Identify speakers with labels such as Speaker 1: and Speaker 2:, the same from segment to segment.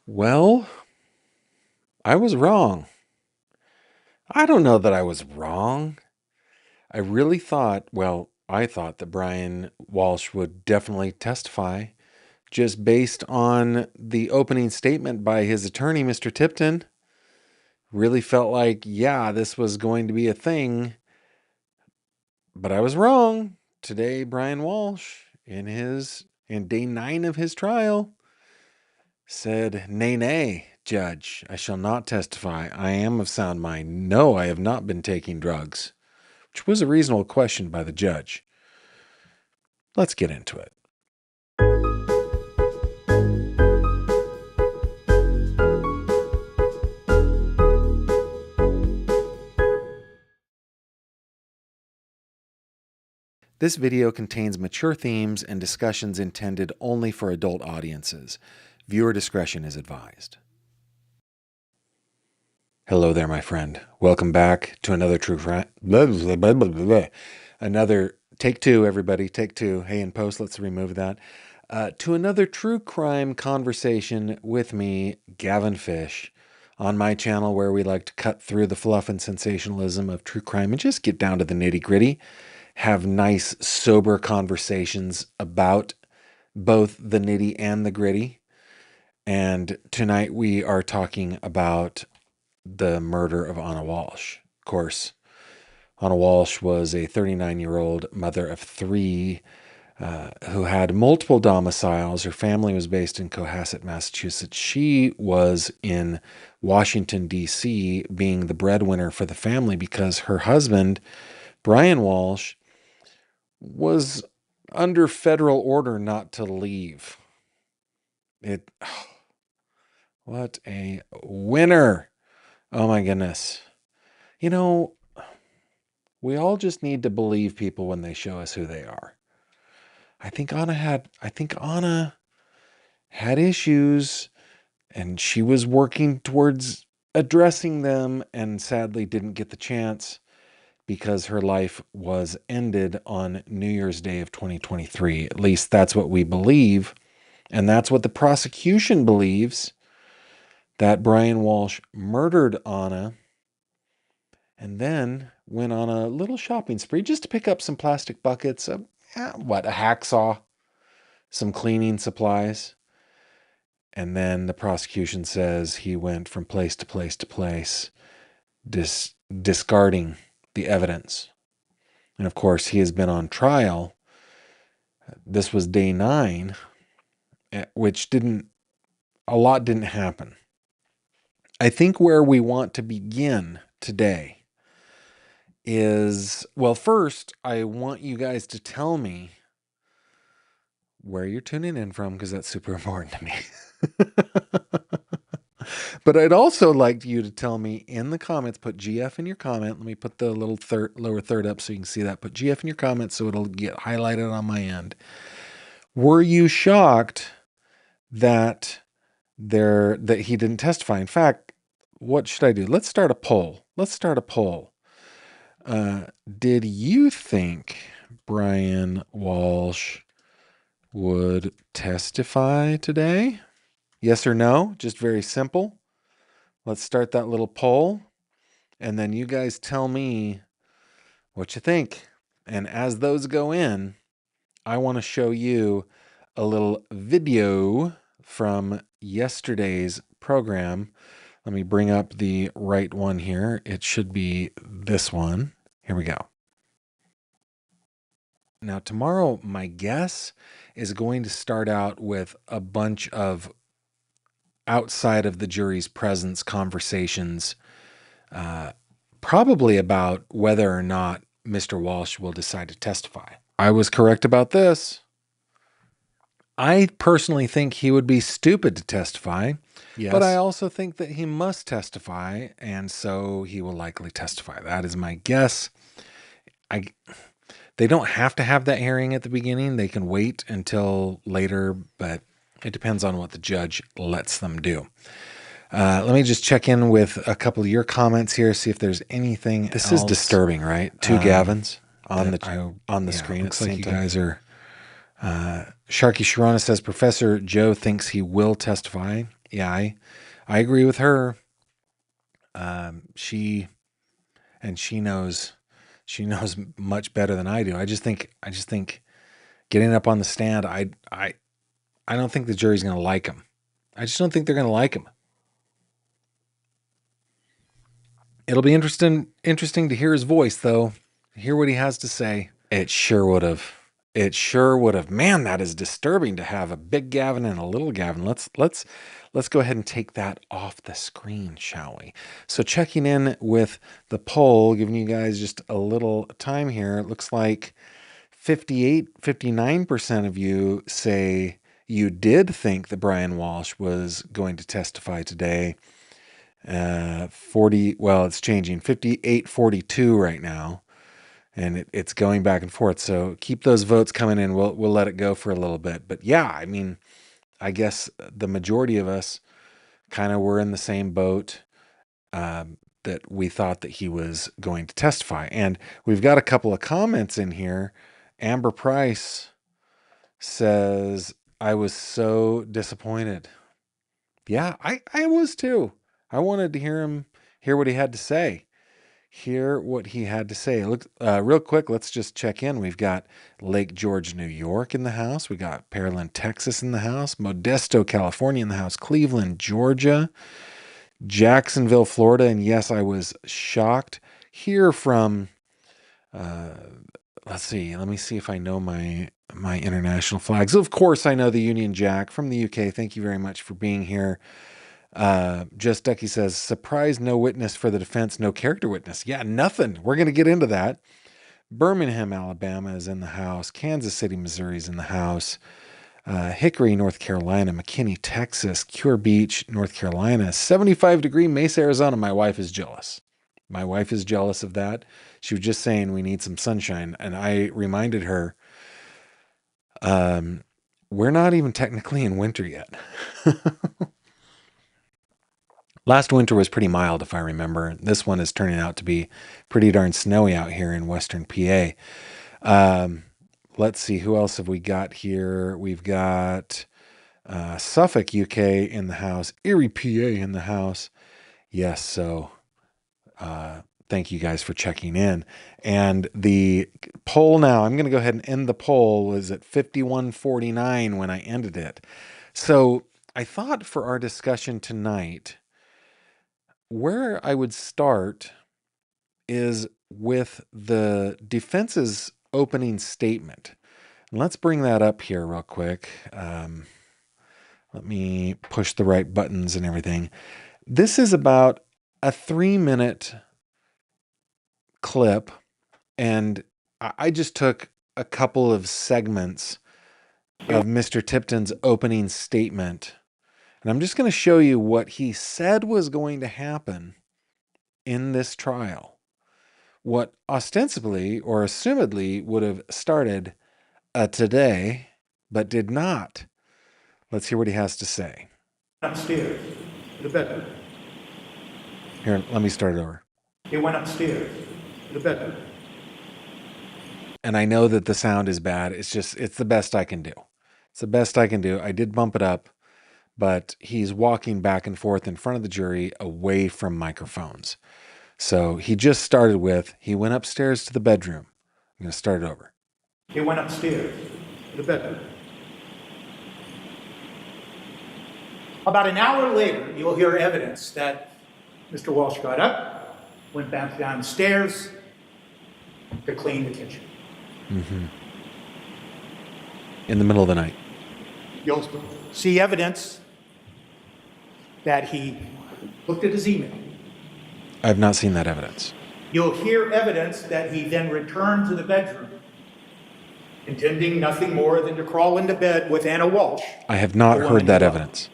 Speaker 1: Well, I was wrong. I don't know that I was wrong. I really thought, I thought that Brian Walsh would definitely testify just based on the opening statement by his attorney, Mr. Tipton. Really felt like, yeah, this was going to be a thing. But I was wrong. Today, Brian Walsh, in day 9 of his trial, said, "Nay, nay, Judge, I shall not testify. I am of sound mind. No, I have not been taking drugs," which was a reasonable question by the judge. Let's get into it. This video contains mature themes and discussions intended only for adult audiences. Viewer discretion is advised. Hello there, my friend. Welcome back to another true crime. Another take two, everybody. Take two. Hey, in post, let's remove that. To another true crime conversation with me, Gavin Fish, on my channel where we like to cut through the fluff and sensationalism of true crime and just get down to the nitty gritty. Have nice, sober conversations about both the nitty and the gritty. And tonight we are talking about the murder of Ana Walshe. Of course, Ana Walshe was a 39-year-old mother of 3 who had multiple domiciles. Her family was based in Cohasset, Massachusetts. She was in Washington, D.C., being the breadwinner for the family because her husband, Brian Walshe, was under federal order not to leave. What a winner. Oh my goodness. You know, we all just need to believe people when they show us who they are. I think Ana had issues and she was working towards addressing them and sadly didn't get the chance because her life was ended on New Year's Day of 2023. At least that's what we believe. And that's what the prosecution believes, that Brian Walshe murdered Ana and then went on a little shopping spree just to pick up some plastic buckets, a hacksaw, some cleaning supplies. And then the prosecution says he went from place to place to place, discarding the evidence. And of course, he has been on trial. This was day 9, which a lot didn't happen. I think where we want to begin today is, first, I want you guys to tell me where you're tuning in from, because that's super important to me. But I'd also like you to tell me in the comments, put GF in your comment. Let me put the little lower third up so you can see that. Put GF in your comments so it'll get highlighted on my end. Were you shocked that he didn't testify? In fact, what should I do? Let's start a poll. Did you think Brian Walshe would testify today? Yes or no? Just very simple. Let's start that little poll. And then you guys tell me what you think. And as those go in, I want to show you a little video from yesterday's program. Let me bring up the right one here. It should be this one. Here we go. Now, tomorrow, my guess is going to start out with a bunch of outside of the jury's presence conversations, probably about whether or not Mr. Walsh will decide to testify. I was correct about this. I personally think he would be stupid to testify, yes, but I also think that he must testify, and so he will likely testify. That is my guess. They don't have to have that hearing at the beginning. They can wait until later, but it depends on what the judge lets them do. Let me just check in with a couple of your comments here, see if there's anything else. This is disturbing, right? 2 Gavins on the screen. Looks like you guys are... Sharky Sharona says, Professor Joe thinks he will testify. Yeah, I agree with her. She knows much better than I do. I just think getting up on the stand, I don't think the jury's going to like him. I just don't think they're going to like him. It'll be interesting to hear his voice, though. Hear what he has to say. It sure would have. It sure would have. Man, that is disturbing to have a big Gavin and a little Gavin. Let's go ahead and take that off the screen, shall we? So checking in with the poll, giving you guys just a little time here. It looks like 59% of you say you did think that Brian Walsh was going to testify today. 40, well, it's changing, 58-42 right now. And it's going back and forth. So keep those votes coming in. We'll let it go for a little bit. But yeah, I mean, I guess the majority of us kind of were in the same boat, that we thought that he was going to testify. And we've got a couple of comments in here. Amber Price says, I was so disappointed. Yeah, I was too. I wanted to hear what he had to say. Hear what he had to say. Look, real quick, let's just check in. We've got Lake George, New York in the house. We got Pearland, Texas in the house. Modesto, California in the house. Cleveland, Georgia. Jacksonville, Florida. And yes, I was shocked. Here from, let's see. Let me see if I know my international flags. Of course, I know the Union Jack from the UK. Thank you very much for being here. Just Ducky says, surprise, no witness for the defense, no character witness. Yeah, nothing. We're going to get into that. Birmingham, Alabama is in the house. Kansas City, Missouri is in the house. Hickory, North Carolina. McKinney, Texas. Cure Beach, North Carolina. 75-degree Mesa, Arizona. My wife is jealous. My wife is jealous of that. She was just saying we need some sunshine. And I reminded her, we're not even technically in winter yet. Last winter was pretty mild, if I remember. This one is turning out to be pretty darn snowy out here in Western PA. Let's see, who else have we got here? We've got Suffolk, UK in the house. Erie, PA in the house. Yes, so thank you guys for checking in. And the poll now, I'm going to go ahead and end the poll, was at 51-49 when I ended it. So I thought for our discussion tonight, where I would start is with the defense's opening statement. And let's bring that up here real quick. Let me push the right buttons and everything. This is about a 3-minute clip, and I just took a couple of segments of Mr. Tipton's opening statement. And I'm just going to show you what he said was going to happen in this trial. What ostensibly or assumedly would have started today, but did not. Let's hear what he has to say.
Speaker 2: Upstairs to the bedroom.
Speaker 1: Here, let me start it over.
Speaker 2: He went upstairs to the bedroom.
Speaker 1: And I know that the sound is bad. It's the best I can do. It's the best I can do. I did bump it up, but he's walking back and forth in front of the jury away from microphones. So he just started with, he went upstairs to the bedroom. I'm going to start it over.
Speaker 2: He went upstairs to the bedroom. About an hour later, you'll hear evidence that Mr. Walsh got up, went back downstairs to clean the kitchen.
Speaker 1: Mm-hmm. In the middle of the night.
Speaker 2: You'll see evidence that he looked at his email.
Speaker 1: I've not seen that evidence.
Speaker 2: You'll hear evidence that he then returned to the bedroom, intending nothing more than to crawl into bed with Ana Walsh.
Speaker 1: I have not heard that evidence.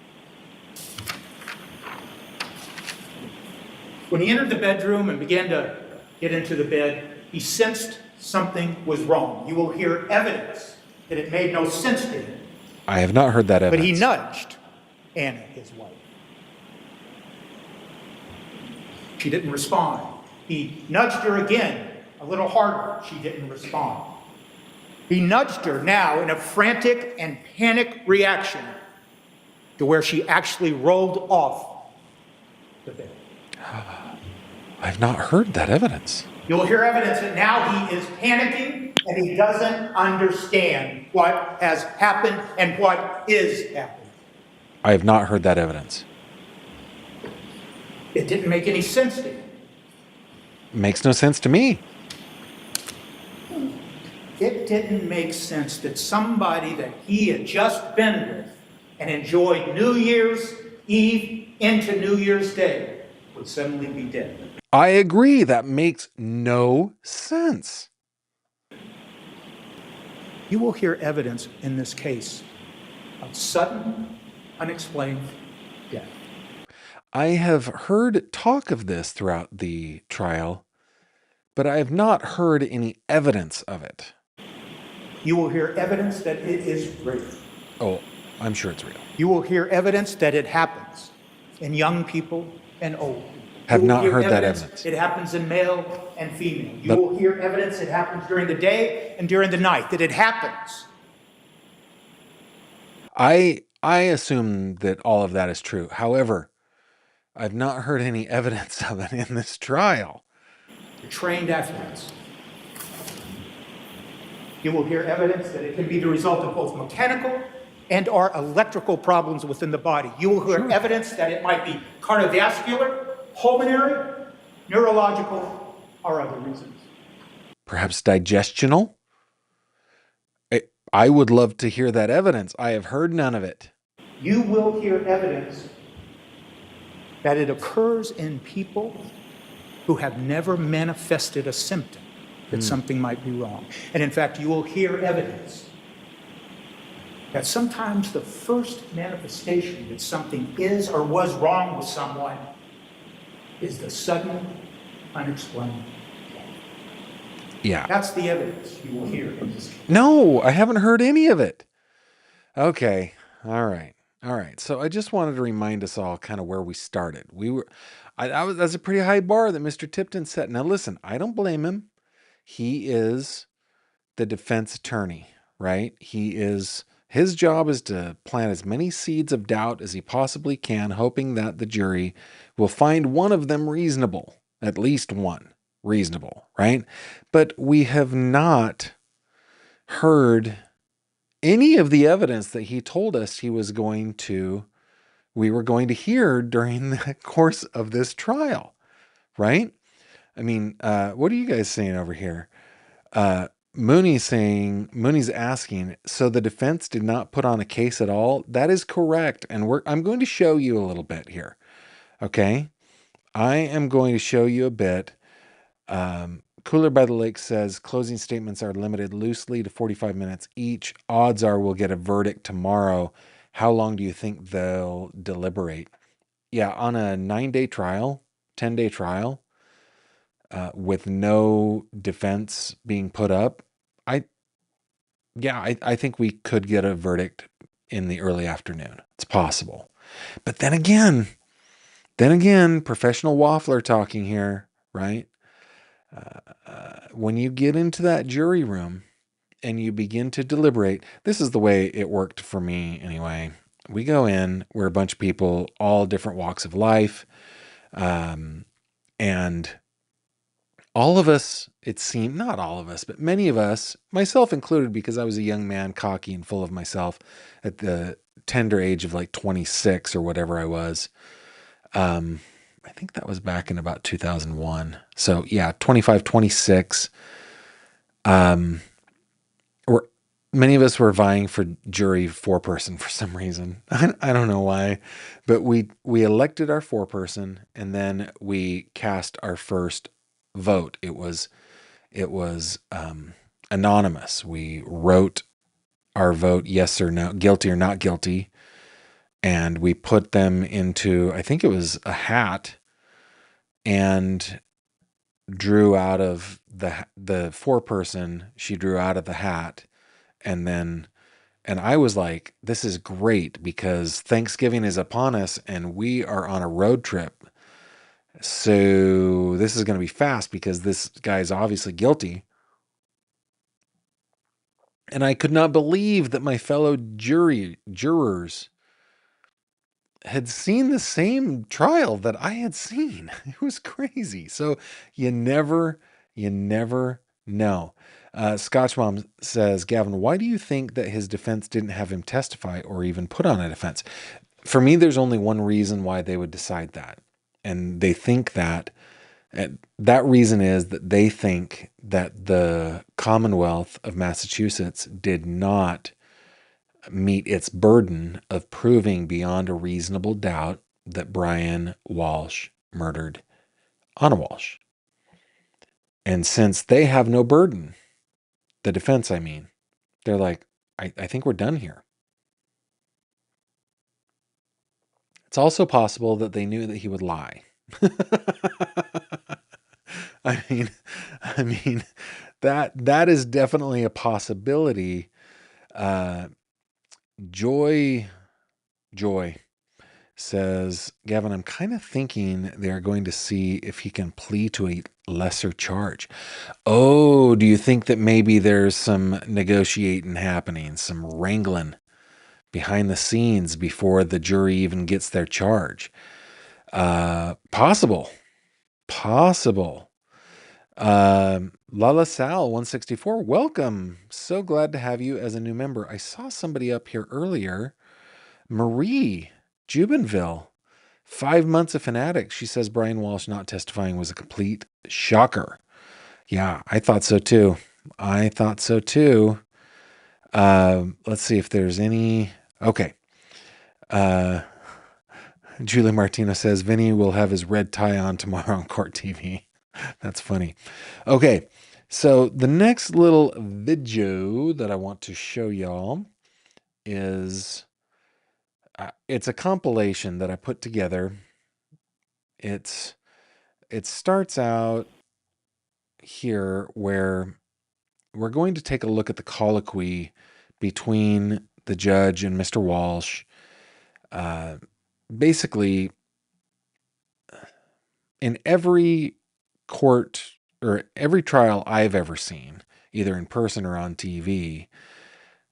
Speaker 2: When he entered the bedroom and began to get into the bed, he sensed something was wrong. You will hear evidence that it made no sense to him.
Speaker 1: I have not heard that evidence.
Speaker 2: But he nudged Ana, his wife. She didn't respond. He nudged her again, a little harder. She didn't respond. He nudged her now in a frantic and panic reaction to where she actually rolled off the bed.
Speaker 1: I've not heard that evidence.
Speaker 2: You'll hear evidence that now he is panicking and he doesn't understand what has happened and what is happening.
Speaker 1: I have not heard that evidence.
Speaker 2: It didn't make any sense to you.
Speaker 1: Makes no sense to me.
Speaker 2: It didn't make sense that somebody that he had just been with and enjoyed New Year's Eve into New Year's Day would suddenly be dead.
Speaker 1: I agree. That makes no sense.
Speaker 2: You will hear evidence in this case of sudden, unexplained death.
Speaker 1: I have heard talk of this throughout the trial, but I have not heard any evidence of it.
Speaker 2: You will hear evidence that it is real.
Speaker 1: Oh, I'm sure it's real.
Speaker 2: You will hear evidence that it happens in young people and old people.
Speaker 1: Have not heard that evidence.
Speaker 2: It happens in male and female. You will hear evidence it happens during the day and during the night, that it happens.
Speaker 1: I assume that all of that is true. However, I've not heard any evidence of it in this trial.
Speaker 2: Trained athletes. You will hear evidence that it can be the result of both mechanical and or electrical problems within the body. You will hear evidence that it might be cardiovascular, pulmonary, neurological, or other reasons.
Speaker 1: Perhaps digestional? I would love to hear that evidence. I have heard none of it.
Speaker 2: You will hear evidence that it occurs in people who have never manifested a symptom that something might be wrong. And in fact, you will hear evidence that sometimes the first manifestation that something is or was wrong with someone is the sudden, unexplained death.
Speaker 1: Yeah.
Speaker 2: That's the evidence you will hear in this case.
Speaker 1: No, I haven't heard any of it. Okay. All right. So I just wanted to remind us all kind of where we started. That's a pretty high bar that Mr. Tipton set. Now listen, I don't blame him. He is the defense attorney, right? His job is to plant as many seeds of doubt as he possibly can, hoping that the jury will find one of them reasonable, at least one reasonable, right? But we have not heard any of the evidence that he told us we were going to hear during the course of this trial, right? I mean, what are you guys saying over here? Mooney's asking, so the defense did not put on a case at all? That is correct. And I'm going to show you a little bit here. Okay. I am going to show you a bit. Cooler by the Lake says closing statements are limited loosely to 45 minutes each. Odds are we'll get a verdict tomorrow. How long do you think they'll deliberate? Yeah. On a 9-day trial, 10-day trial, with no defense being put up, I think we could get a verdict in the early afternoon. It's possible. But then again, professional waffler talking here, right? When you get into that jury room and you begin to deliberate, this is the way it worked for me anyway. We go in, we're a bunch of people, all different walks of life. And all of us, it seemed, not all of us, but many of us, myself included, because I was a young man, cocky and full of myself at the tender age of like 26 or whatever I was. I think that was back in about 2001. So yeah, 25, 26. Many of us were vying for jury foreperson for some reason. I don't know why, but we elected our foreperson and then we cast our first vote. It was anonymous. We wrote our vote, yes or no, guilty or not guilty. And we put them into, I think it was a hat, and drew out of the foreperson. She drew out of the hat. And I was like, this is great because Thanksgiving is upon us and we are on a road trip. So this is going to be fast because this guy's obviously guilty. And I could not believe that my fellow jurors had seen the same trial that I had seen. It was crazy. So you never know. Scotch Mom says, Gavin, why do you think that his defense didn't have him testify or even put on a defense? For me, there's only one reason why they would decide that. And they think that that reason is that they think that the Commonwealth of Massachusetts did not meet its burden of proving beyond a reasonable doubt that Brian Walsh murdered Ana Walshe. And since they have no burden, the defense, I mean, they're like, I think we're done here. It's also possible that they knew that he would lie. I mean, that is definitely a possibility. Joy says, Gavin, I'm kind of thinking they're going to see if he can plead to a lesser charge. Oh, do you think that maybe there's some negotiating happening, some wrangling behind the scenes before the jury even gets their charge? Possible. Lala Sal 164, welcome. So glad to have you as a new member. I saw somebody up here earlier. Marie Jubenville, 5 months of Fanatic. She says Brian Walsh not testifying was a complete shocker. Yeah, I thought so too. Let's see if there's any. Okay. Julie Martina says Vinny will have his red tie on tomorrow on Court TV. That's funny. Okay, so the next little video that I want to show y'all is it's a compilation that I put together. It starts out here where we're going to take a look at the colloquy between the judge and Mr. Walsh. Basically, in every court or every trial I've ever seen, either in person or on TV,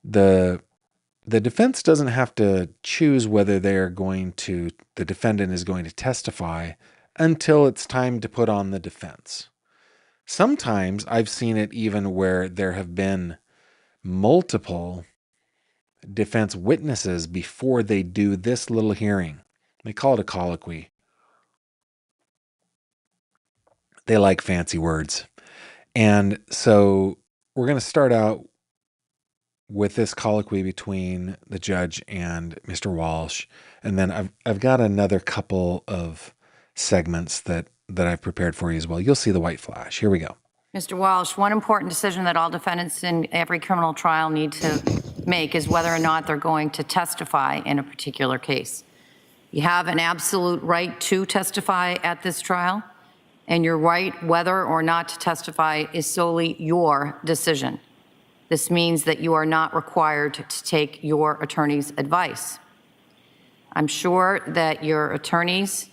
Speaker 1: the defense doesn't have to choose whether the defendant is going to testify until it's time to put on the defense. Sometimes I've seen it even where there have been multiple defense witnesses before they do this little hearing. They call it a colloquy. They like fancy words. And so we're going to start out with this colloquy between the judge and Mr. Walsh. And then I've got another couple of segments that I've prepared for you as well. You'll see the white flash. Here we go.
Speaker 3: Mr. Walsh, one important decision that all defendants in every criminal trial need to make is whether or not they're going to testify in a particular case. You have an absolute right to testify at this trial, and your right whether or not to testify is solely your decision. This means that you are not required to take your attorney's advice. I'm sure that your attorneys,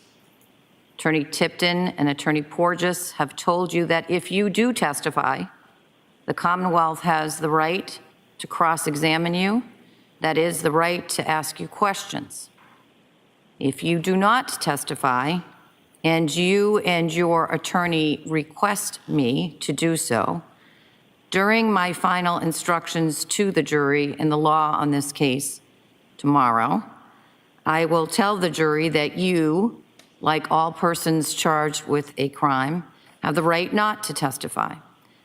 Speaker 3: Attorney Tipton and Attorney Porges, have told you that if you do testify, the Commonwealth has the right to cross-examine you. That is, the right to ask you questions. If you do not testify, and you and your attorney request me to do so, during my final instructions to the jury in the law on this case tomorrow, I will tell the jury that you, like all persons charged with a crime, have the right not to testify,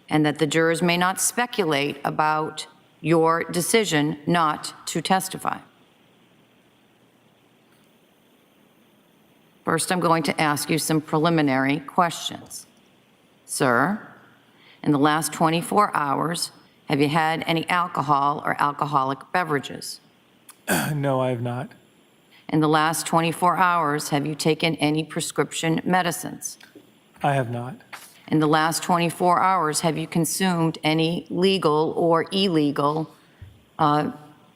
Speaker 3: and that the jurors may not speculate about your decision not to testify. First, I'm going to ask you some preliminary questions. Sir, in the last 24 hours, have you had any alcohol or alcoholic beverages?
Speaker 4: No, I have not.
Speaker 3: In the last 24 hours, have you taken any prescription medicines?
Speaker 4: I have not.
Speaker 3: In the last 24 hours, have you consumed any legal or illegal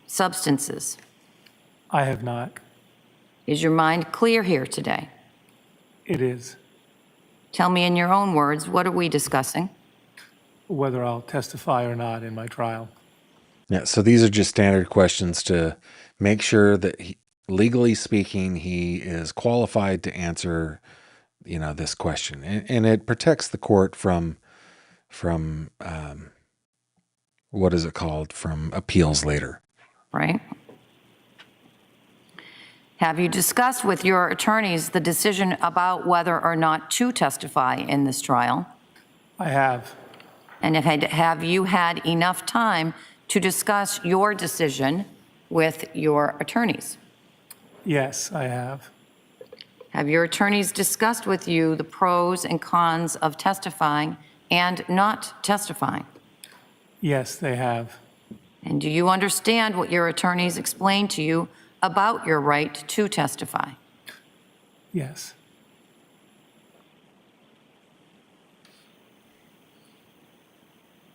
Speaker 3: substances?
Speaker 4: I have not.
Speaker 3: Is your mind clear here today?
Speaker 4: It is.
Speaker 3: Tell me in your own words, what are we discussing?
Speaker 4: Whether I'll testify or not in my trial.
Speaker 1: Yeah, so these are just standard questions to make sure that legally speaking, he is qualified to answer, this question, and it protects the court from what is it called? From appeals later.
Speaker 3: Right? Have you discussed with your attorneys the decision about whether or not to testify in this trial?
Speaker 4: I have.
Speaker 3: And have you had enough time to discuss your decision with your attorneys?
Speaker 4: Yes, I have.
Speaker 3: Have your attorneys discussed with you the pros and cons of testifying and not testifying?
Speaker 4: Yes, they have.
Speaker 3: And do you understand what your attorneys explained to you about your right to testify?
Speaker 4: Yes.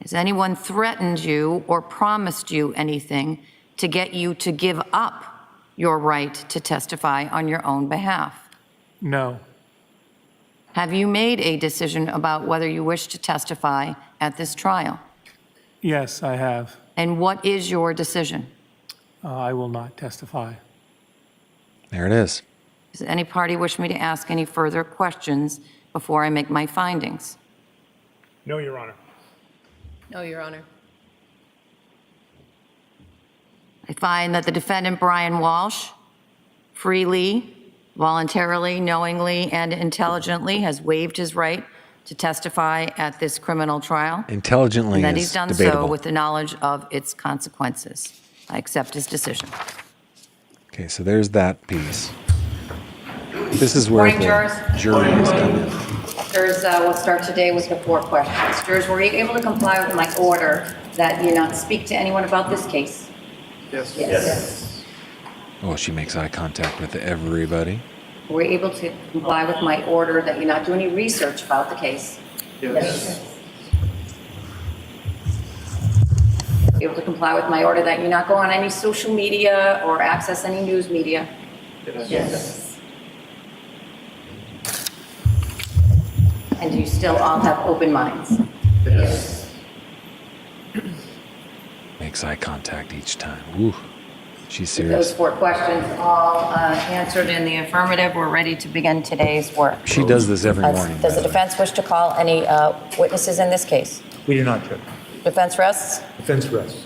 Speaker 3: Has anyone threatened you or promised you anything to get you to give up your right to testify on your own behalf?
Speaker 4: No.
Speaker 3: Have you made a decision about whether you wish to testify at this trial?
Speaker 4: Yes, I have.
Speaker 3: And what is your decision?
Speaker 4: I will not testify.
Speaker 1: There it is.
Speaker 3: Does any party wish me to ask any further questions before I make my findings?
Speaker 5: No, Your Honor.
Speaker 6: No, Your Honor.
Speaker 3: I find that the defendant, Brian Walsh, freely, voluntarily, knowingly, and intelligently has waived his right to testify at this criminal trial.
Speaker 1: Intelligently
Speaker 3: And that
Speaker 1: is
Speaker 3: he's done
Speaker 1: debatable.
Speaker 3: so with the knowledge of its consequences. I accept his decision.
Speaker 1: Okay, so there's that piece. This is where
Speaker 3: Morning, jurors.
Speaker 1: the jury is coming.
Speaker 3: Jurors, we'll start today with the 4 questions. Jurors, were you able to comply with my order that you not speak to anyone about this case?
Speaker 5: Yes.
Speaker 3: Yes.
Speaker 1: Oh, she makes eye contact with everybody.
Speaker 3: Were you able to comply with my order that you not do any research about the case?
Speaker 5: Yes.
Speaker 3: Able to comply with my order that you not go on any social media or access any news media? Yes. And do you still all have open minds?
Speaker 5: Yes.
Speaker 1: Makes eye contact each time. Woo. She's
Speaker 3: Those
Speaker 1: serious.
Speaker 3: 4 questions all answered in the affirmative. We're ready to begin today's work.
Speaker 1: She does this every morning.
Speaker 3: Does the
Speaker 1: by the way.
Speaker 3: defense wish to call any witnesses in this case?
Speaker 2: We do not, Judge.
Speaker 3: Defense rests?
Speaker 2: Defense rests.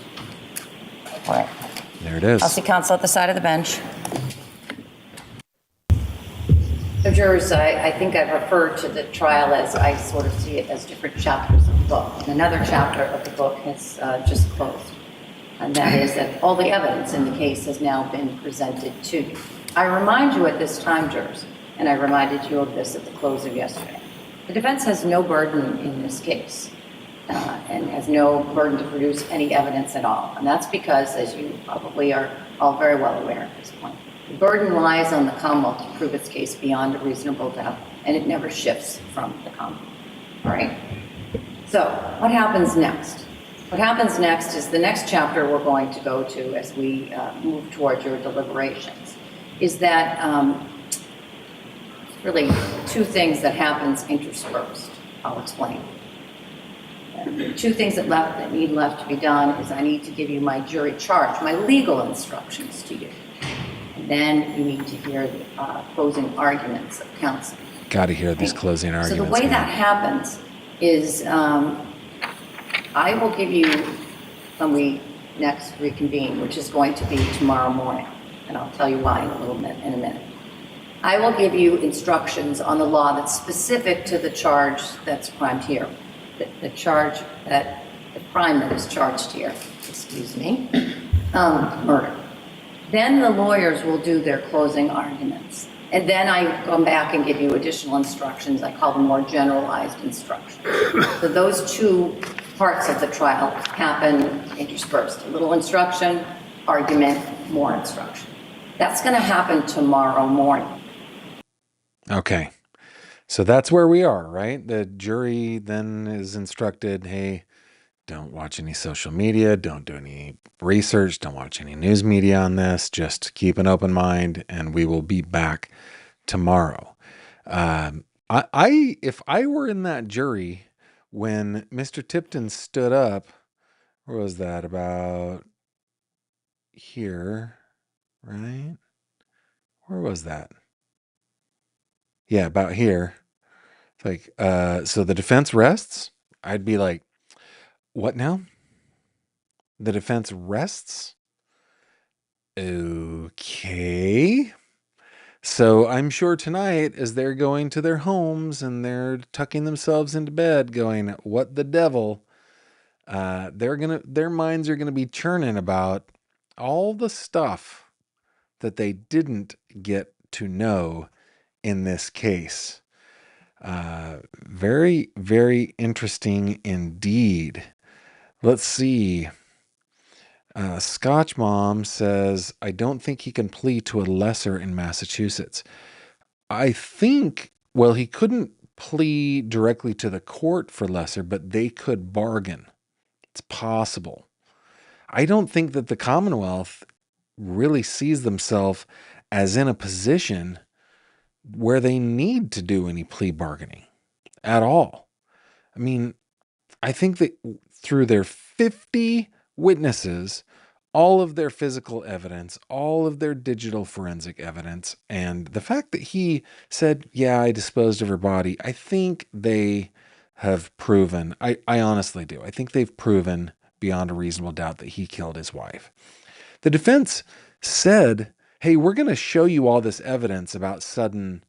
Speaker 3: All right.
Speaker 1: There it is.
Speaker 3: I'll see counsel at the side of the bench. So jurors, I think I've referred to the trial as I sort of see it as different chapters of the book. And another chapter of the book has just closed. And that is that all the evidence in the case has now been presented to you. I remind you at this time, jurors, and I reminded you of this at the close of yesterday, the defense has no burden in this case and has no burden to produce any evidence at all. And that's because, as you probably are all very well aware at this point, the burden lies on the Commonwealth to prove its case beyond a reasonable doubt, and it never shifts from the Commonwealth. All right? So, what happens next? What happens next is the next chapter we're going to go to as we move towards your deliberations, is that really 2 things that happens interspersed. I'll explain. The 2 things that need left to be done is I need to give you my jury charge, my legal instructions to you. And then you need to hear the closing arguments of counsel.
Speaker 1: Got to hear these closing arguments.
Speaker 3: So the way
Speaker 1: man.
Speaker 3: that happens is I will give you, when we next reconvene, which is going to be tomorrow morning, and I'll tell you why in a minute. I will give you instructions on the law that's specific to the charge that's crimed here, the crime that is charged here, murder. Then the lawyers will do their closing arguments. And then I come back and give you additional instructions. I call them more generalized instructions. So those 2 parts of the trial happen interspersed. A little instruction, argument, more instruction. That's going to happen tomorrow morning.
Speaker 1: Okay. So that's where we are, right? The jury then is instructed, hey, don't watch any social media, don't do any research, don't watch any news media on this, just keep an open mind, and we will be back tomorrow. If I were in that jury when Mr. Tipton stood up, where was that, about here, right? Where was that? Yeah, about here. It's like, so the defense rests? I'd be like, what now? The defense rests? Okay. So I'm sure tonight, as they're going to their homes and they're tucking themselves into bed, going, "What the devil?" Their minds are gonna be churning about all the stuff that they didn't get to know in this case. Very, very interesting indeed. Let's see. Scotch Mom says, I don't think he can plead to a lesser in Massachusetts. I think, well, he couldn't plead directly to the court for lesser, but they could bargain. It's possible. I don't think that the Commonwealth really sees themselves as in a position where they need to do any plea bargaining at all. I mean, I think that through their 50 witnesses, all of their physical evidence, all of their digital forensic evidence, and the fact that he said, yeah, I disposed of her body, I think they have proven, I honestly do. I think they've proven beyond a reasonable doubt that he killed his wife. The defense said, hey, we're going to show you all this evidence about sudden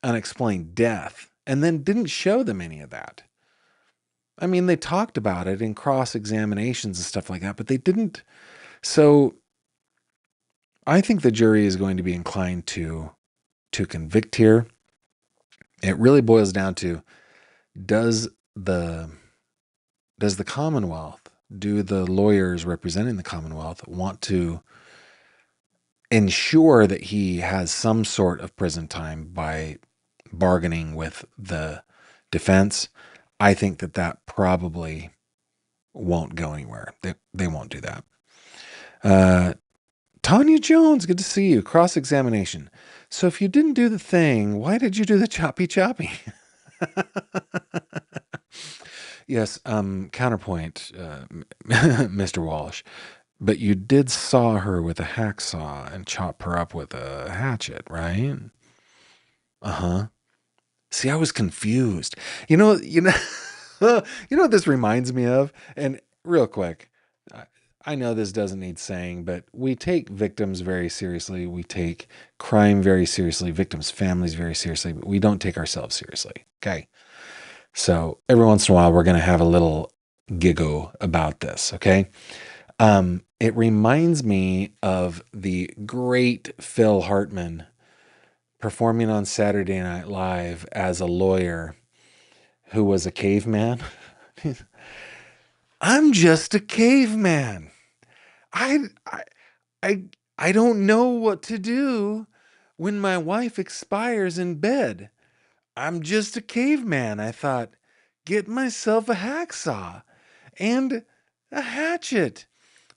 Speaker 1: unexplained death, and then didn't show them any of that. I mean, they talked about it in cross-examinations and stuff like that, but they didn't. So I think the jury is going to be inclined to convict here. It really boils down to, does the Commonwealth, do the lawyers representing the Commonwealth want to ensure that he has some sort of prison time by bargaining with the defense? I think that probably won't go anywhere. They won't do that. Tanya Jones, good to see you. Cross-examination. So if you didn't do the thing, why did you do the choppy choppy? Yes, counterpoint, Mr. Walsh. But you did saw her with a hacksaw and chop her up with a hatchet, right? Uh-huh. See, I was confused. You know, you know what this reminds me of? And real quick, I know this doesn't need saying, but we take victims very seriously. We take crime very seriously, victims' families very seriously, but we don't take ourselves seriously. Okay. So every once in a while, we're going to have a little giggle about this. Okay. It reminds me of the great Phil Hartman performing on Saturday Night Live as a lawyer who was a caveman. I'm just a caveman. I, I, I don't know what to do when my wife expires in bed. I'm just a caveman. I thought, get myself a hacksaw and a hatchet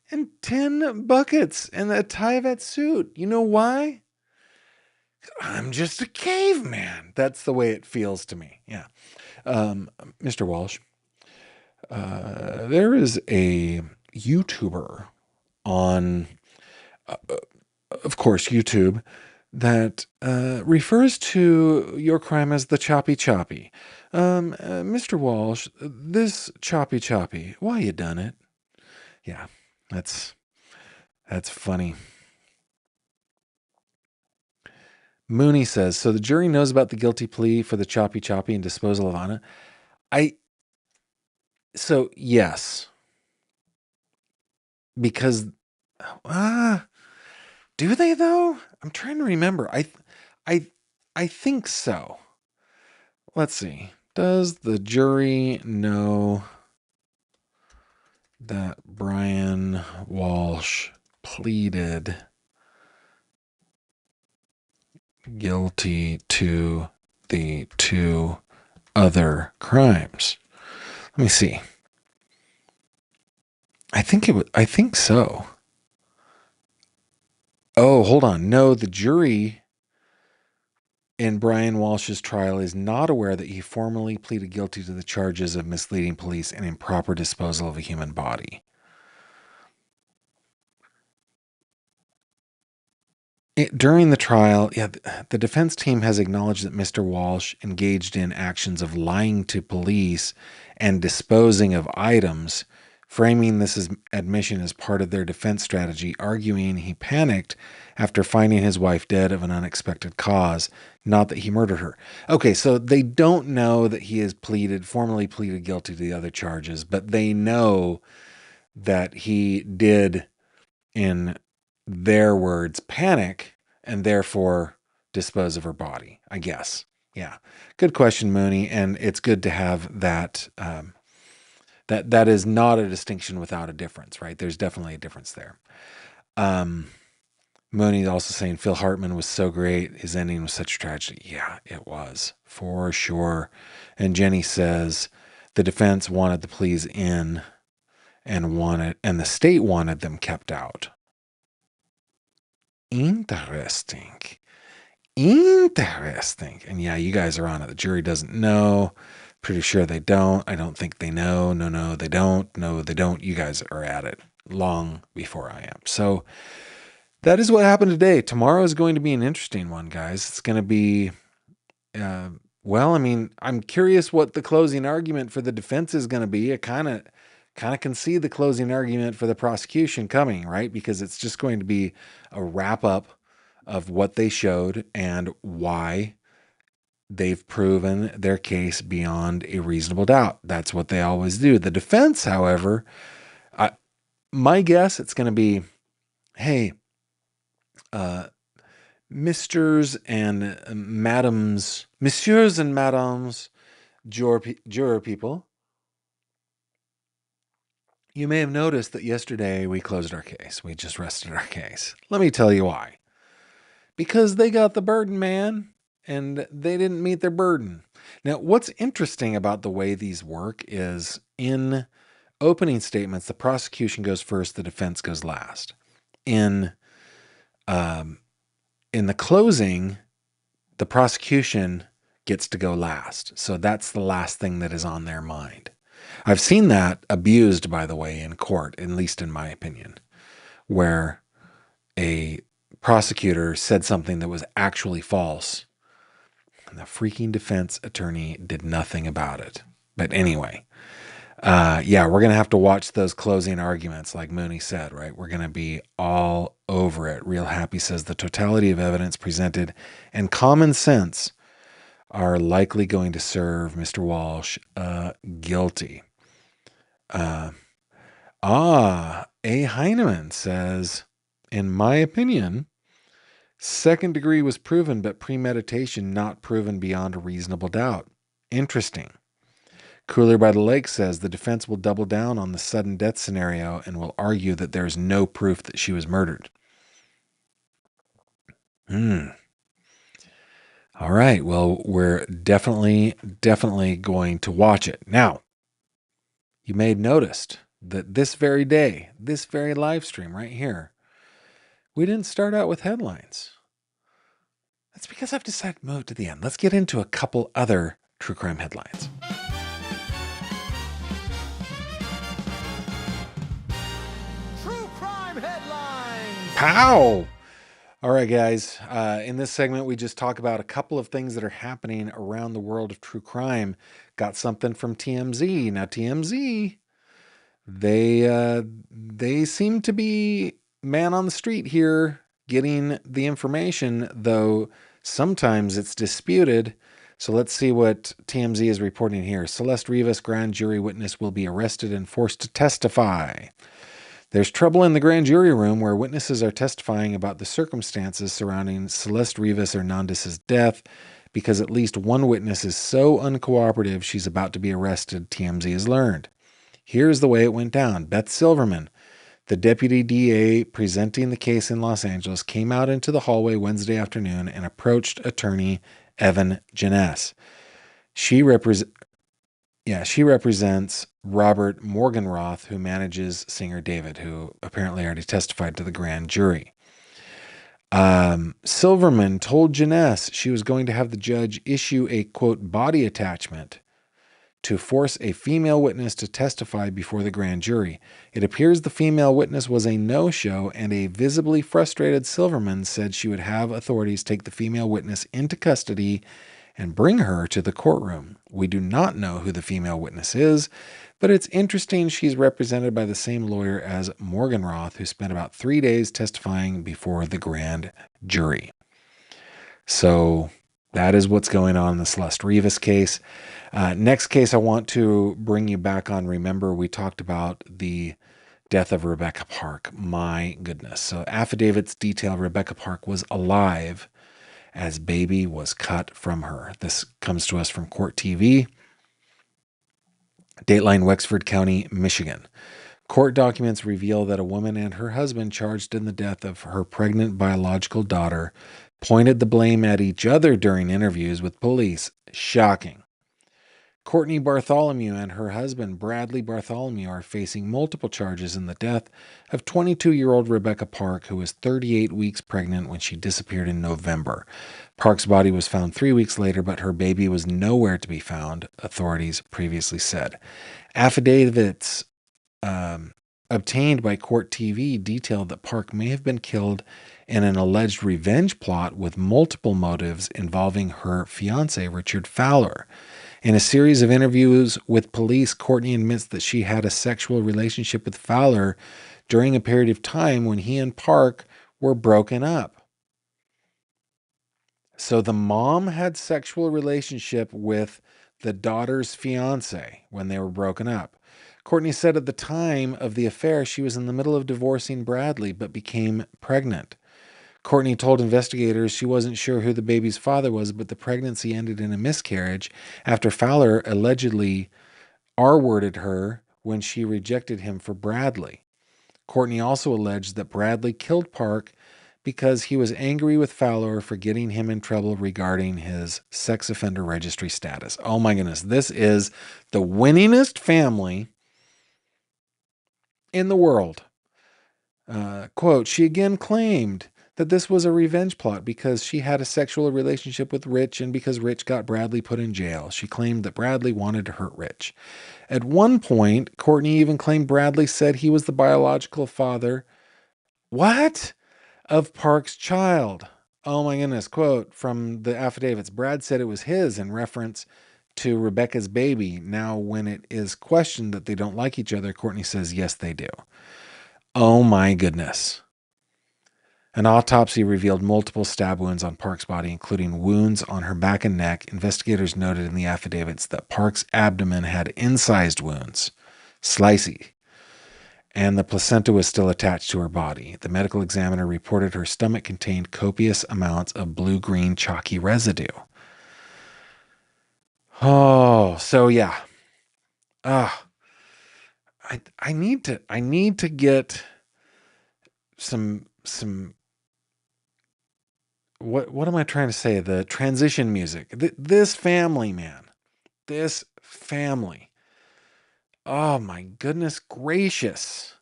Speaker 1: and 10 buckets and a Tyvek suit. You know why? I'm just a caveman. That's the way it feels to me. Yeah. Mr. Walsh, there is a YouTuber on, of course, YouTube that refers to your crime as the choppy choppy. Mr. Walsh, this choppy choppy, why you done it? Yeah, that's funny. Mooney says, so the jury knows about the guilty plea for the choppy choppy and disposal of Ana. So yes, because, do they though? I'm trying to remember. I think so. Let's see. Does the jury know that Brian Walsh pleaded guilty to the 2 other crimes? Let me see. I think so. Oh, hold on. No, the jury in Brian Walsh's trial is not aware that he formally pleaded guilty to the charges of misleading police and improper disposal of a human body. During the trial, the defense team has acknowledged that Mr. Walsh engaged in actions of lying to police and disposing of items, framing this admission as part of their defense strategy, arguing he panicked after finding his wife dead of an unexpected cause, not that he murdered her. Okay, so they don't know that he has formally pleaded guilty to the other charges, but they know that he did, in their words, panic and therefore dispose of her body, I guess. Yeah. Good question, Mooney. And it's good to have that. That is not a distinction without a difference, right? There's definitely a difference there. Mooney's also saying Phil Hartman was so great. His ending was such a tragedy. Yeah, it was, for sure. And Jenny says the defense wanted the pleas in and the state wanted them kept out. Interesting. And yeah, you guys are on it. The jury doesn't know. Pretty sure they don't. I don't think they know. No, they don't. No, they don't. You guys are at it long before I am. So that is what happened today. Tomorrow is going to be an interesting one, guys. It's going to be, I'm curious what the closing argument for the defense is going to be. I kind of can see the closing argument for the prosecution coming, right? Because it's just going to be a wrap up of what they showed and why they've proven their case beyond a reasonable doubt. That's what they always do. The defense, however, my guess it's going to be, hey, messieurs and madams, juror people, you may have noticed that yesterday we closed our case. We just rested our case. Let me tell you why. Because they got the burden, man, and they didn't meet their burden. Now, what's interesting about the way these work is in opening statements, the prosecution goes first, the defense goes last. In the closing, the prosecution gets to go last. So that's the last thing that is on their mind. I've seen that abused, by the way, in court, at least in my opinion, where a prosecutor said something that was actually false, and the freaking defense attorney did nothing about it. But anyway, we're going to have to watch those closing arguments, like Mooney said, right? We're going to be all over it. Real Happy says the totality of evidence presented and common sense are likely going to serve Mr. Walsh guilty. A. Heinemann says, in my opinion, second degree was proven, but premeditation not proven beyond a reasonable doubt. Interesting. Cooler by the Lake says the defense will double down on the sudden death scenario and will argue that there is no proof that she was murdered. All right. Well, we're definitely going to watch it. Now, you may have noticed that this very day, this very live stream right here, we didn't start out with headlines. That's because I've decided to move to the end. Let's get into a couple other true crime headlines.
Speaker 2: True crime headlines.
Speaker 1: Pow! All right, guys. In this segment, we just talk about a couple of things that are happening around the world of true crime. Got something from TMZ. Now, TMZ, they seem to be man on the street here getting the information, though sometimes it's disputed. So let's see what TMZ is reporting here. Celeste Rivas, grand jury witness, will be arrested and forced to testify. There's trouble in the grand jury room where witnesses are testifying about the circumstances surrounding Celeste Rivas Hernandez's death because at least one witness is so uncooperative she's about to be arrested, TMZ has learned. Here's the way it went down. Beth Silverman, the deputy DA presenting the case in Los Angeles, came out into the hallway Wednesday afternoon and approached attorney Evan Janess. She represents Robert Morgenroth, who manages singer David, who apparently already testified to the grand jury. Silverman told Janess she was going to have the judge issue a, quote, body attachment to force a female witness to testify before the grand jury. It appears the female witness was a no-show, and a visibly frustrated Silverman said she would have authorities take the female witness into custody and bring her to the courtroom. We do not know who the female witness is, but it's interesting she's represented by the same lawyer as Morgan Roth, who spent about 3 days testifying before the grand jury. So that is what's going on in the Celeste Rivas case. Next case I want to bring you back on. Remember, we talked about the death of Rebecca Park. My goodness. So affidavits detail Rebecca Park was alive as baby was cut from her. This comes to us from Court TV. Dateline, Wexford County, Michigan. Court documents reveal that a woman and her husband charged in the death of her pregnant biological daughter pointed the blame at each other during interviews with police. Shocking. Courtney Bartholomew and her husband, Bradley Bartholomew, are facing multiple charges in the death of 22-year-old Rebecca Park, who was 38 weeks pregnant when she disappeared in November. Park's body was found 3 weeks later, but her baby was nowhere to be found, authorities previously said. Affidavits obtained by Court TV detailed that Park may have been killed in an alleged revenge plot with multiple motives involving her fiancé, Richard Fowler. In a series of interviews with police, Courtney admits that she had a sexual relationship with Fowler during a period of time when he and Park were broken up. So the mom had sexual relationship with the daughter's fiancé when they were broken up. Courtney said at the time of the affair she was in the middle of divorcing Bradley but became pregnant. Courtney told investigators she wasn't sure who the baby's father was, but the pregnancy ended in a miscarriage after Fowler allegedly R-worded her when she rejected him for Bradley. Courtney also alleged that Bradley killed Park because he was angry with Fowler for getting him in trouble regarding his sex offender registry status. Oh my goodness, this is the winningest family in the world. Quote, she again claimed that this was a revenge plot because she had a sexual relationship with Rich and because Rich got Bradley put in jail. She claimed that Bradley wanted to hurt Rich. At one point, Courtney even claimed Bradley said he was the biological father, what? Of Park's child. Oh my goodness. Quote from the affidavits, Brad said it was his in reference to Rebecca's baby. Now, when it is questioned that they don't like each other, Courtney says, yes, they do. Oh my goodness. An autopsy revealed multiple stab wounds on Park's body, including wounds on her back and neck. Investigators noted in the affidavits that Park's abdomen had incised wounds, slicey, and the placenta was still attached to her body. The medical examiner reported her stomach contained copious amounts of blue-green chalky residue. Oh, so yeah. I need to get some what am I trying to say? The transition music. This family, man. This family. Oh my goodness gracious.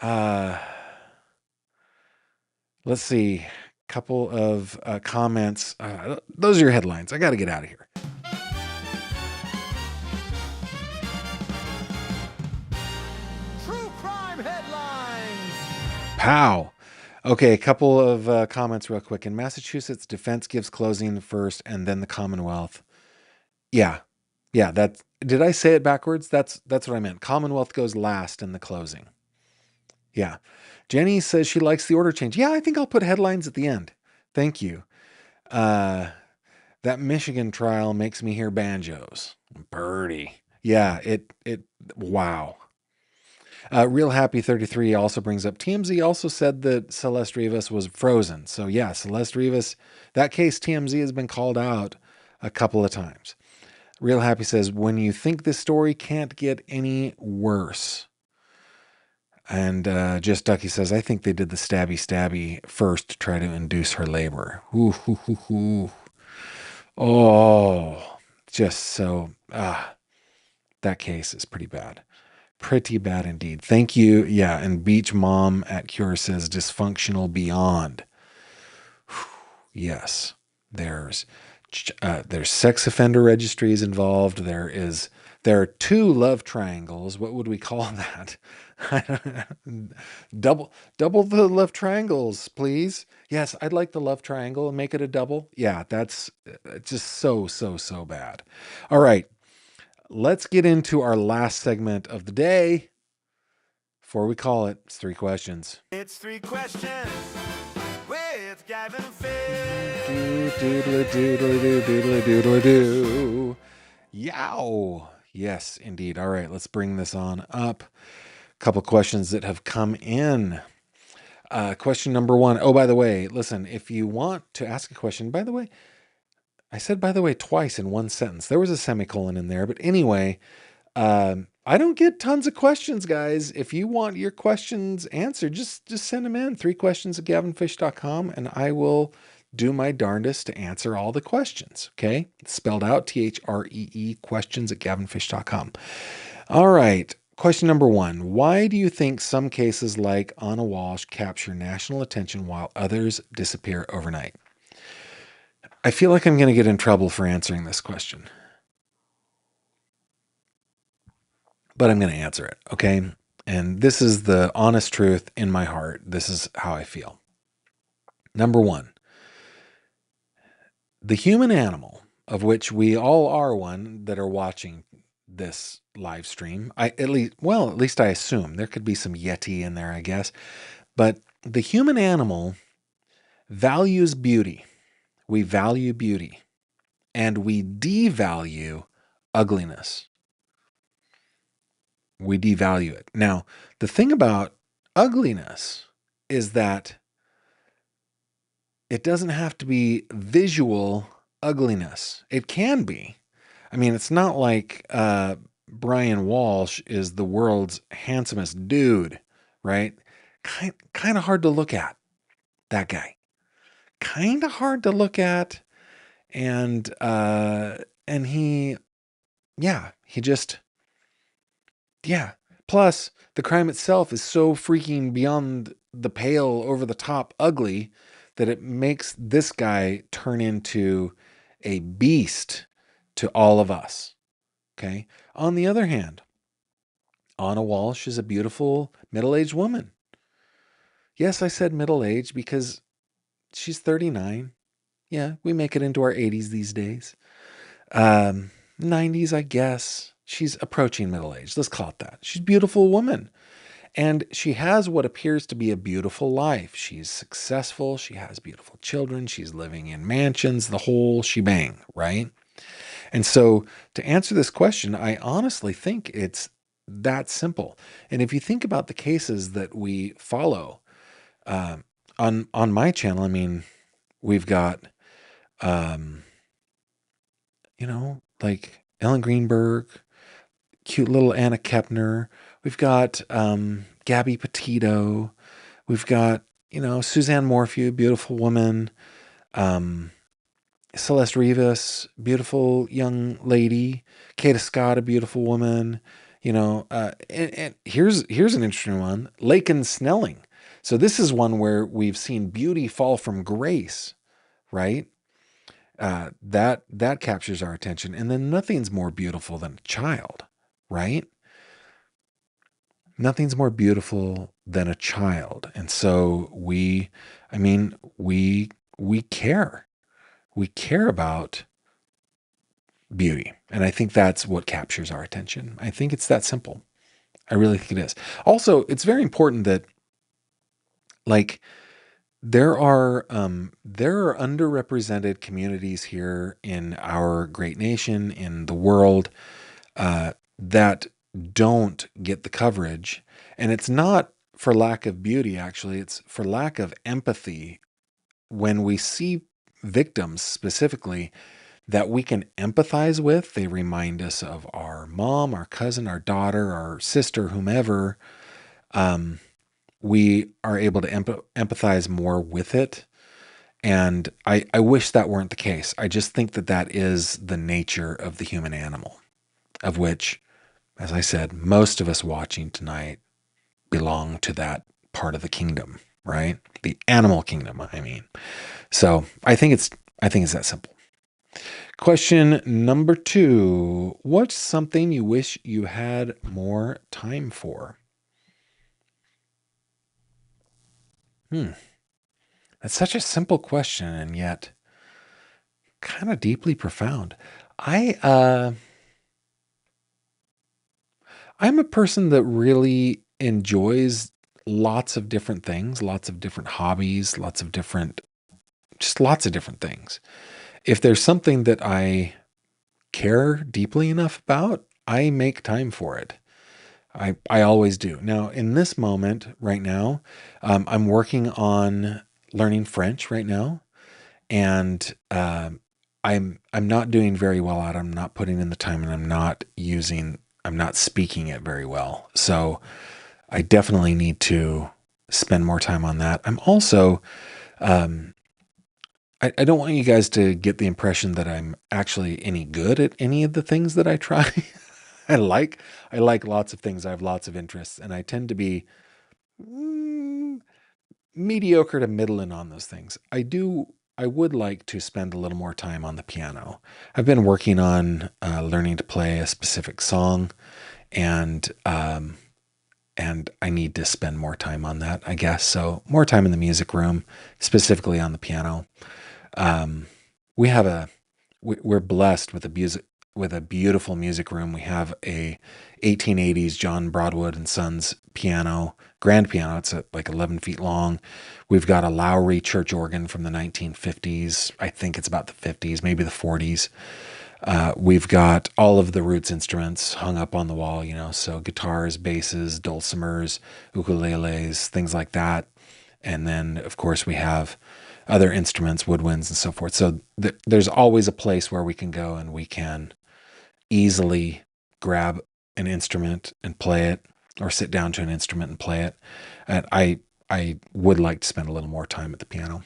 Speaker 1: Let's see. Couple of comments. Those are your headlines. I got to get out of here.
Speaker 7: True crime headlines.
Speaker 1: Pow. Okay, a couple of comments real quick. In Massachusetts, defense gives closing first and then the Commonwealth. Yeah, did I say it backwards? That's what I meant. Commonwealth goes last in the closing. Yeah. Jenny says she likes the order change. Yeah, I think I'll put headlines at the end. Thank you. That Michigan trial makes me hear banjos. Birdie. Yeah, wow. Real Happy 33 also brings up TMZ also said that Celeste Rivas was frozen. So yeah, Celeste Rivas, that case TMZ has been called out a couple of times. Real Happy says, when you think this story can't get any worse. And Just Ducky says, I think they did the stabby first to try to induce her labor. Ooh. Oh, just so, that case is pretty bad. Pretty bad indeed. Thank you. Yeah, and Beach Mom at Cure says dysfunctional beyond. Yes, there's There's sex offender registries involved. There are 2 love triangles. What would we call that? double the love triangles, please. Yes, I'd like the love triangle and make it a double. Yeah, that's just so bad. All right, let's get into our last segment of the day. Before we call it, it's 3 questions.
Speaker 7: It's 3 questions with Gavin Fish.
Speaker 1: Doodle-a-doodle-a-doodle-a-doodle-a-doodle-a-doo. Yow. Yes, indeed. All right, let's bring this on up. A couple questions that have come in. Question number 1. Oh, by the way, listen, if you want to ask a question, by the way, I said by the way twice in one sentence. There was a semicolon in there, but anyway, I don't get tons of questions, guys. If you want your questions answered, just send them in. 3questions@gavinfish.com, and I will do my darndest to answer all the questions. Okay, it's spelled out THREE questions@gavinfish.com. All right. Question number 1. Why do you think some cases like Ana Walshe capture national attention while others disappear overnight? I feel like I'm going to get in trouble for answering this question, but I'm going to answer it, okay? And this is the honest truth in my heart. This is how I feel. Number 1, the human animal, of which we all are one that are watching this live stream. At least I assume. There could be some Yeti in there, I guess. But the human animal values beauty. We value beauty. And we devalue ugliness. We devalue it. Now, the thing about ugliness is that it doesn't have to be visual ugliness. It can be. I mean, it's not like Brian Walsh is the world's handsomest dude, right? Kind of hard to look at, that guy. Kind of hard to look at. And he just... Yeah. Plus, the crime itself is so freaking beyond the pale, over the top ugly that it makes this guy turn into a beast to all of us. Okay. On the other hand, Ana Walshe is a beautiful middle-aged woman. Yes, I said middle-aged because she's 39. Yeah, we make it into our 80s these days. 90s, I guess. She's approaching middle age. Let's call it that. She's a beautiful woman. And she has what appears to be a beautiful life. She's successful. She has beautiful children. She's living in mansions, the whole shebang, right? And so to answer this question, I honestly think it's that simple. And if you think about the cases that we follow on my channel, I mean, we've got, like Ellen Greenberg, cute little Anna Kepner. We've got Gabby Petito. We've got, Suzanne Morphew, beautiful woman. Celeste Rivas, beautiful young lady. Kate Scott, a beautiful woman. And here's an interesting one. Laken Snelling. So this is one where we've seen beauty fall from grace, right? That captures our attention. And then nothing's more beautiful than a child, right? Nothing's more beautiful than a child. And so we care. We care about beauty. And I think that's what captures our attention. I think it's that simple. I really think it is. Also, it's very important that, there are underrepresented communities here in our great nation, in the world, that don't get the coverage. And it's not for lack of beauty, actually. It's for lack of empathy. When we see victims specifically that we can empathize with, they remind us of our mom, our cousin, our daughter, our sister, whomever. We are able to empathize more with it. And I wish that weren't the case. I just think that is the nature of the human animal, of which, as I said, most of us watching tonight belong to that part of the kingdom, right? The animal kingdom, I mean. So I think it's that simple. Question number 2. What's something you wish you had more time for? That's such a simple question and yet kind of deeply profound. I'm a person that really enjoys lots of different things, lots of different hobbies, lots of different things. If there's something that I care deeply enough about, I make time for it. I always do. Now, in this moment right now, I'm working on learning French right now, and I'm not doing very well at it. I'm not putting in the time, and I'm not speaking it very well. So I definitely need to spend more time on that. I'm also, I don't want you guys to get the impression that I'm actually any good at any of the things that I try. I like lots of things. I have lots of interests, and I tend to be mediocre to middling on those things. I would like to spend a little more time on the piano. I've been working on learning to play a specific song, and I need to spend more time on that, I guess. So more time in the music room, specifically on the piano. We're blessed with a beautiful music room. We have a 1880s John Broadwood and Sons piano, grand piano. It's like 11 feet long. We've got a Lowry church organ from the 1950s. I think it's about the 50s, maybe the 40s. We've got all of the roots instruments hung up on the wall, so guitars, basses, dulcimers, ukuleles, things like that. And then, of course, we have other instruments, woodwinds, and so forth. So there's always a place where we can go and we can easily grab an instrument and play it, or sit down to an instrument and play it. And I would like to spend a little more time at the piano,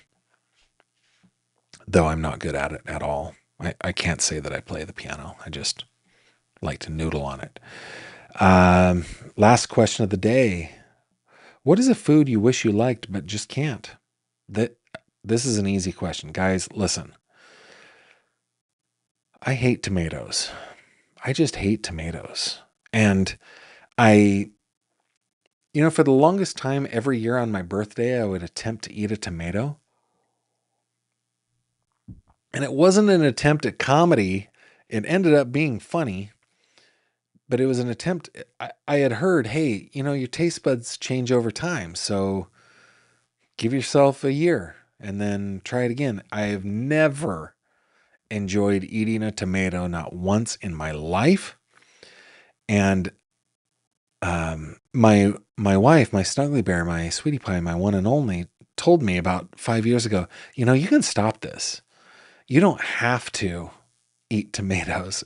Speaker 1: though I'm not good at it at all. I can't say that I play the piano. I just like to noodle on it. Last question of the day. What is a food you wish you liked but just can't? This is an easy question. Guys, listen. I hate tomatoes. I just hate tomatoes. And for the longest time, every year on my birthday, I would attempt to eat a tomato. And it wasn't an attempt at comedy. It ended up being funny, but it was an attempt. I had heard, hey, your taste buds change over time. So give yourself a year and then try it again. I have never enjoyed eating a tomato, not once in my life. And my wife, my snuggly bear, my sweetie pie, my one and only, told me about 5 years ago, you can stop this. You don't have to eat tomatoes.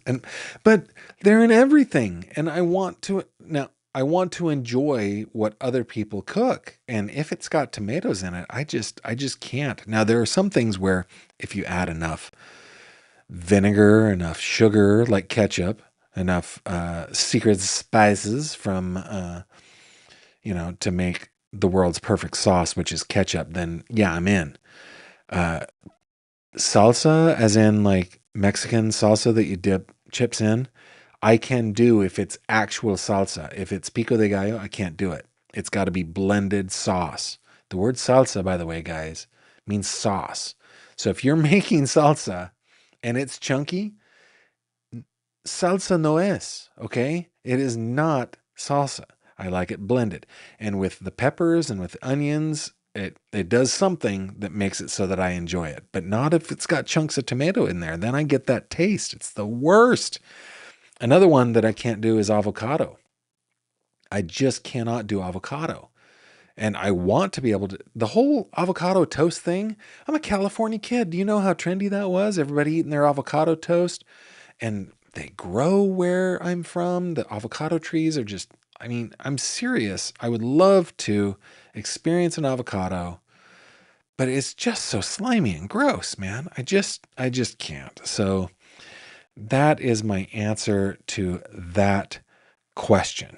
Speaker 1: But they're in everything. And I want to enjoy what other people cook. And if it's got tomatoes in it, I just can't. Now, there are some things where if you add enough vinegar, enough sugar, like ketchup, enough secret spices from, to make the world's perfect sauce, which is ketchup, then yeah, I'm in. Salsa, as in like Mexican salsa that you dip chips in, I can do if it's actual salsa. If it's pico de gallo, I can't do it. It's got to be blended sauce. The word salsa, by the way, guys, means sauce. So if you're making salsa and it's chunky, salsa no es, okay? It is not salsa. I like it blended. And with the peppers and with onions, it does something that makes it so that I enjoy it. But not if it's got chunks of tomato in there. Then I get that taste. It's the worst. Another one that I can't do is avocado. I just cannot do avocado. And I want to be able to. The whole avocado toast thing, I'm a California kid. Do you know how trendy that was? Everybody eating their avocado toast. And they grow where I'm from. The avocado trees are just, I'm serious. I would love to experience an avocado, but it's just so slimy and gross, man. I just can't. So that is my answer to that question.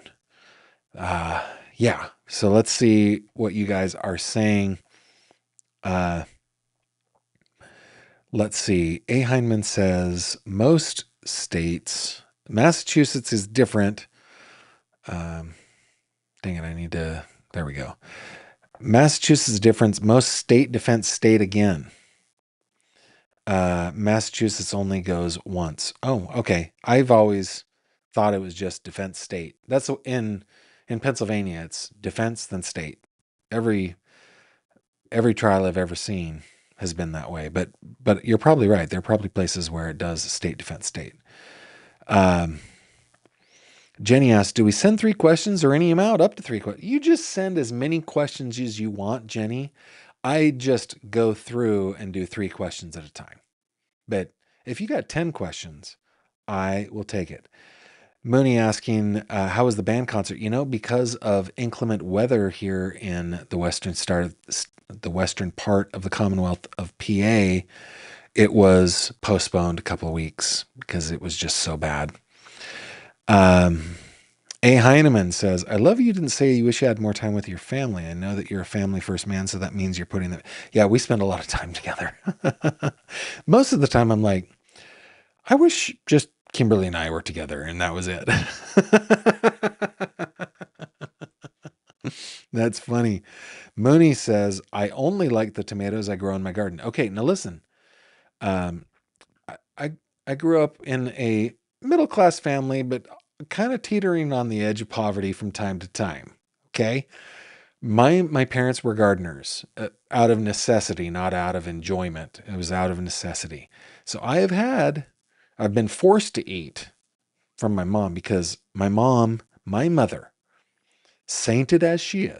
Speaker 1: Yeah. So let's see what you guys are saying. Let's see. A. Heineman says most states, Massachusetts is different. Dang it, there we go. Massachusetts is different. Most state defense state again. Massachusetts only goes once. Oh, okay. I've always thought it was just defense state. That's in Pennsylvania, it's defense then state. Every trial I've ever seen has been that way. But you're probably right. There are probably places where it does state defense state. Jenny asked, do we send 3 questions or any amount up to 3 questions? You just send as many questions as you want, Jenny. I just go through and do 3 questions at a time. But if you got 10 questions, I will take it. Mooney asking, how was the band concert? Because of inclement weather here in the western part of the Commonwealth of PA, it was postponed a couple of weeks because it was just so bad. A. Heineman says, I love you didn't say you wish you had more time with your family. I know that you're a family first man, so that means you're putting them. Yeah, we spend a lot of time together. Most of the time I'm like, I wish just Kimberly and I were together and that was it. That's funny. Mooney says, I only like the tomatoes I grow in my garden. Okay, now listen. I grew up in a middle-class family, but kind of teetering on the edge of poverty from time to time. Okay. My parents were gardeners out of necessity, not out of enjoyment. It was out of necessity. So I've been forced to eat from my mom because my mother, sainted as she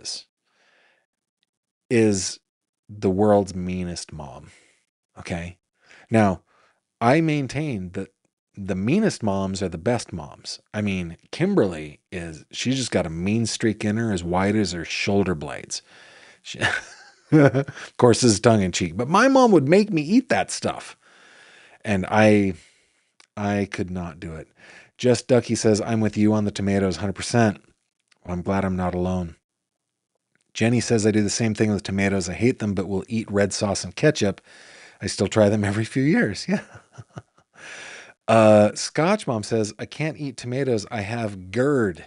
Speaker 1: is the world's meanest mom. Okay. Now, I maintain that the meanest moms are the best moms. I mean, Kimberly she's just got a mean streak in her as wide as her shoulder blades. Of course, this is tongue in cheek, but my mom would make me eat that stuff. And I could not do it. Just Ducky says, I'm with you on the tomatoes 100%. Well, I'm glad I'm not alone. Jenny says, I do the same thing with tomatoes. I hate them, but will eat red sauce and ketchup. I still try them every few years. Yeah. Scotch Mom says, I can't eat tomatoes. I have GERD.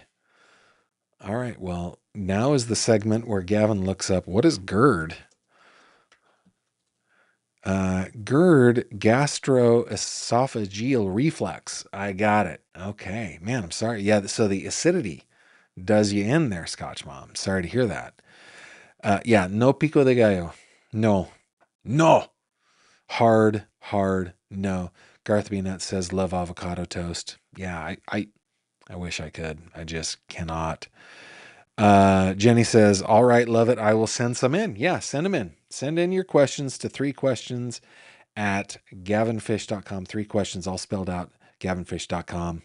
Speaker 1: All right. Well, now is the segment where Gavin looks up, what is GERD? GERD, gastroesophageal reflux. I got it. Okay. Man, I'm sorry. Yeah. So the acidity does you in there, Scotch Mom. Sorry to hear that. Yeah. No pico de gallo. No. Hard. No. Garth B. Nut says, love avocado toast. Yeah, I wish I could. I just cannot. Jenny says, all right, love it. I will send some in. Yeah, send them in. Send in your questions to 3 questions at gavinfish.com. 3 questions all spelled out, gavinfish.com.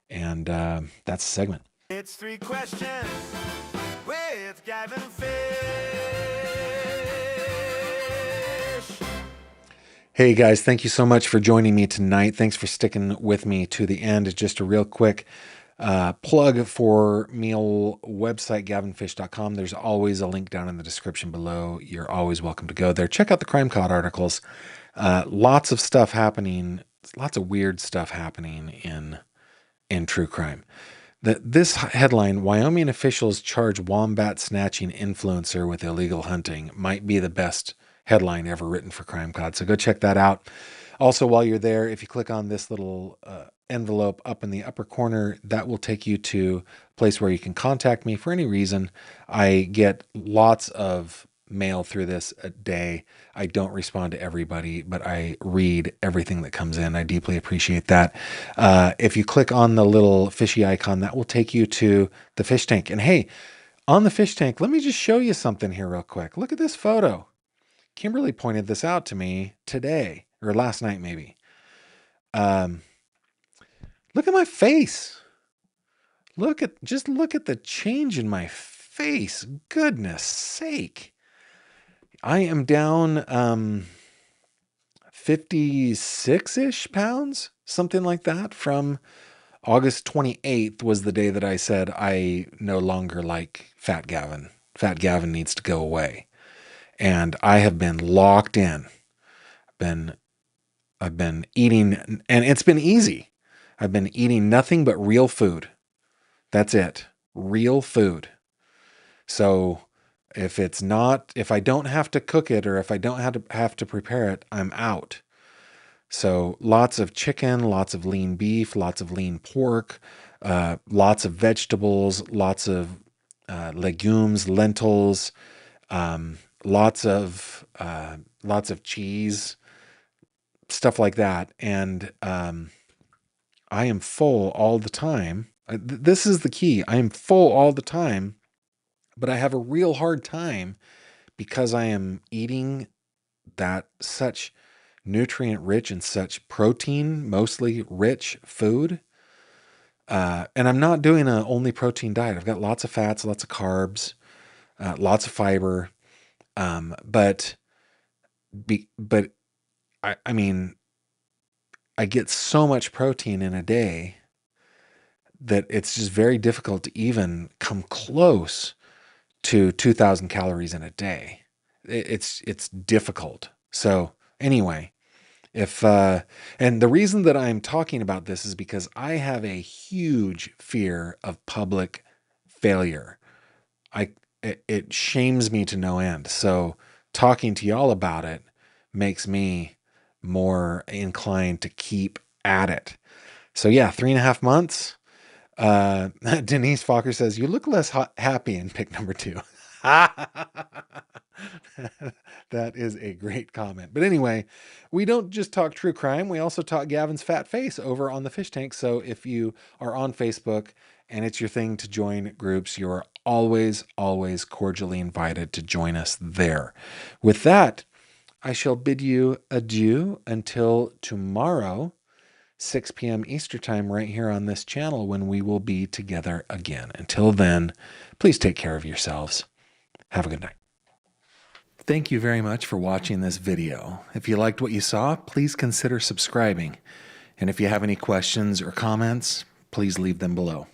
Speaker 1: And that's the segment.
Speaker 7: It's 3 questions with Gavin Fish.
Speaker 1: Hey guys, thank you so much for joining me tonight. Thanks for sticking with me to the end. Just a real quick plug for me old website, gavinfish.com. There's always a link down in the description below. You're always welcome to go there. Check out the Crime Cod articles. Lots of stuff happening, lots of weird stuff happening in true crime. This headline, Wyoming officials charge wombat snatching influencer with illegal hunting, might be the best headline ever written for Crime Cod. So go check that out. Also, while you're there, if you click on this little envelope up in the upper corner, that will take you to a place where you can contact me for any reason. I get lots of mail through this a day. I don't respond to everybody, but I read everything that comes in. I deeply appreciate that. If you click on the little fishy icon, that will take you to the fish tank. And hey, on the fish tank, let me just show you something here real quick. Look at this photo. Kimberly pointed this out to me today, or last night maybe. Look at my face. Look at the change in my face. Goodness sake. I am down 56-ish pounds, something like that. From August 28th was the day that I said I no longer like Fat Gavin. Fat Gavin needs to go away. And I have been locked in. Been I've been eating, and it's been easy. I've been eating nothing but real food. That's it. Real food. So if I don't have to cook it or if I don't have to prepare it, I'm out. So lots of chicken, lots of lean beef, lots of lean pork, lots of vegetables, lots of legumes, lentils, lots of cheese, stuff like that. And I am full all the time. This is the key. I am full all the time, but I have a real hard time because I am eating that such nutrient rich and such protein, mostly rich food. And I'm not doing a only protein diet. I've got lots of fats, lots of carbs, lots of fiber. But I mean, I get so much protein in a day that it's just very difficult to even come close to 2,000 calories in a day. It's difficult. So anyway, and the reason that I'm talking about this is because I have a huge fear of public failure. It shames me to no end. So talking to y'all about it makes me more inclined to keep at it. So yeah, 3.5 months. Denise Fokker says, you look less happy in pick number 2. That is a great comment. But anyway, we don't just talk true crime. We also talk Gavin's fat face over on the fish tank. So if you are on Facebook and it's your thing to join groups, you are always, always cordially invited to join us there. With that, I shall bid you adieu until tomorrow, 6 p.m. Eastern Time, right here on this channel, when we will be together again. Until then, please take care of yourselves. Have a good night. Thank you very much for watching this video. If you liked what you saw, please consider subscribing. And if you have any questions or comments, please leave them below.